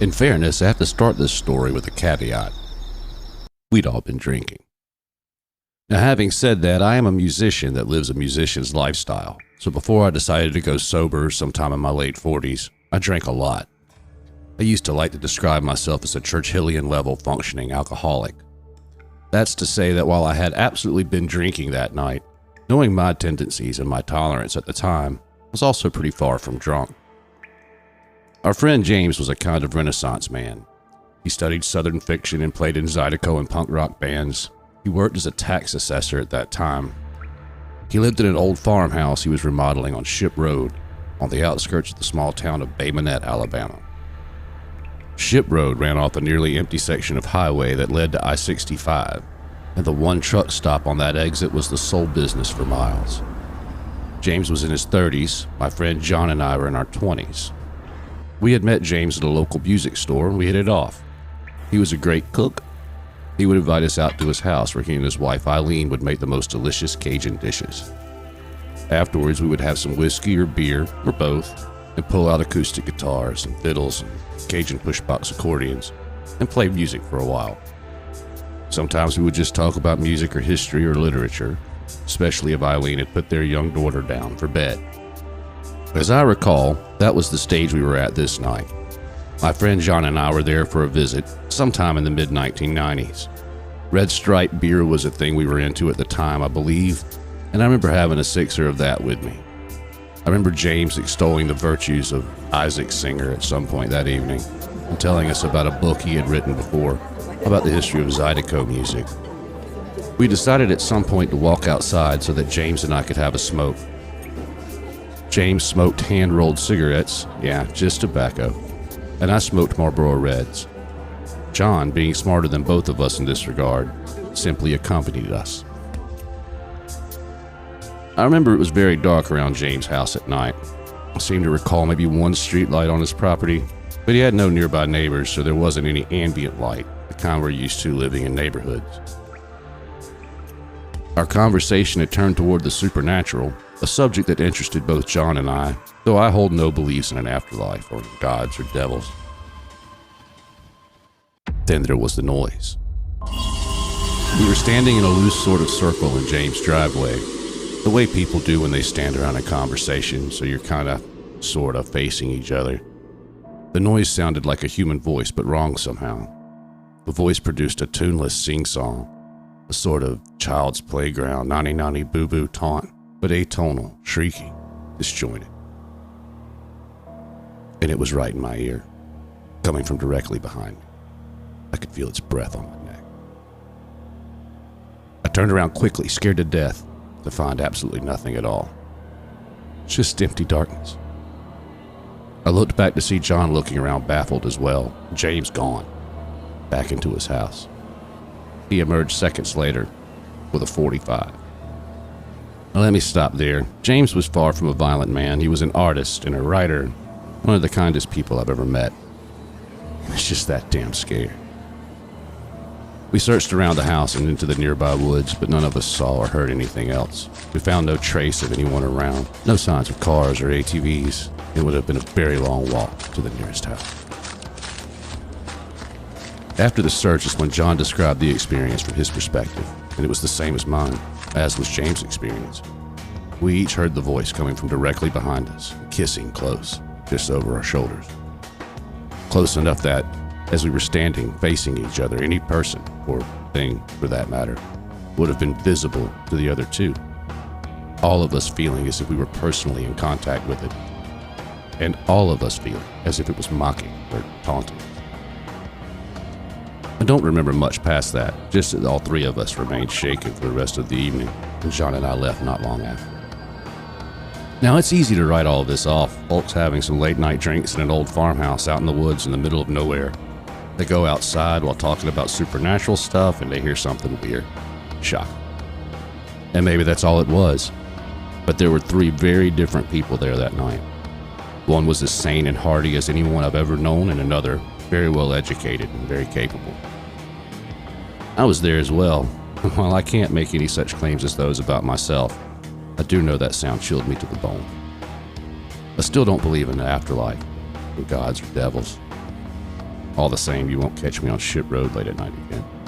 In fairness, I have to start this story with a caveat. We'd all been drinking. Now, having said that, I am a musician that lives a musician's lifestyle. So before I decided to go sober sometime in my late 40s, I drank a lot. I used to like to describe myself as a Churchillian level functioning alcoholic. That's to say that while I had absolutely been drinking that night, knowing my tendencies and my tolerance at the time, I was also pretty far from drunk. Our friend James was a kind of Renaissance man. He studied Southern fiction and played in Zydeco and punk rock bands. He worked as a tax assessor at that time. He lived in an old farmhouse he was remodeling on Shipp Road, on the outskirts of the small town of Bay Minette, Alabama. Shipp Road ran off a nearly empty section of highway that led to I-65, and the one truck stop on that exit was the sole business for miles. James was in his 30s, my friend John and I were in our 20s. We had met James at a local music store and we hit it off. He was a great cook. He would invite us out to his house where he and his wife Eileen would make the most delicious Cajun dishes. Afterwards, we would have some whiskey or beer, or both, and pull out acoustic guitars and fiddles and Cajun pushbox accordions and play music for a while. Sometimes we would just talk about music or history or literature, especially if Eileen had put their young daughter down for bed. As I recall, that was the stage we were at this night. My friend John and I were there for a visit sometime in the mid-1990s. Red Stripe beer was a thing we were into at the time, I believe, and I remember having a sixer of that with me. I remember James extolling the virtues of Isaac Singer at some point that evening and telling us about a book he had written before about the history of Zydeco music. We decided at some point to walk outside so that James and I could have a smoke. James smoked hand-rolled cigarettes, yeah, just tobacco, and I smoked Marlboro Reds. John, being smarter than both of us in this regard, simply accompanied us. I remember it was very dark around James' house at night. I seem to recall maybe one street light on his property, but he had no nearby neighbors, so there wasn't any ambient light, the kind we're used to living in neighborhoods. Our conversation had turned toward the supernatural, a subject that interested both John and I, though I hold no beliefs in an afterlife or in gods or devils. Then there was the noise. We were standing in a loose sort of circle in James' driveway, the way people do when they stand around in conversation, so you're kind of, sort of facing each other. The noise sounded like a human voice, but wrong somehow. The voice produced a tuneless sing-song, a sort of child's playground, nanny-nanny boo-boo taunt, but atonal, shrieky, disjointed. And it was right in my ear, coming from directly behind me. I could feel its breath on my neck. I turned around quickly, scared to death, to find absolutely nothing at all. Just empty darkness. I looked back to see John looking around baffled as well, James gone, back into his house. He emerged seconds later with a .45. Now let me stop there. James was far from a violent man. He was an artist and a writer, one of the kindest people I've ever met. I was just that damn scared. We searched around the house and into the nearby woods, but none of us saw or heard anything else. We found no trace of anyone around, no signs of cars or ATVs. It would have been a very long walk to the nearest house. After the search is when John described the experience from his perspective, and it was the same as mine, as was James' experience. We each heard the voice coming from directly behind us, kissing close, just over our shoulders. Close enough that, as we were standing facing each other, any person, or thing for that matter, would have been visible to the other two. All of us feeling as if we were personally in contact with it, and all of us feeling as if it was mocking or taunting. I don't remember much past that, just that all three of us remained shaken for the rest of the evening, and John and I left not long after. Now, it's easy to write all of this off, folks having some late-night drinks in an old farmhouse out in the woods in the middle of nowhere. They go outside while talking about supernatural stuff and they hear something weird. Shock. And maybe that's all it was. But there were three very different people there that night. One was as sane and hearty as anyone I've ever known, and another very well educated and very capable. I was there as well. While I can't make any such claims as those about myself, I do know that sound chilled me to the bone. I still don't believe in the afterlife, or gods or devils. All the same, you won't catch me on Shipp Road late at night again.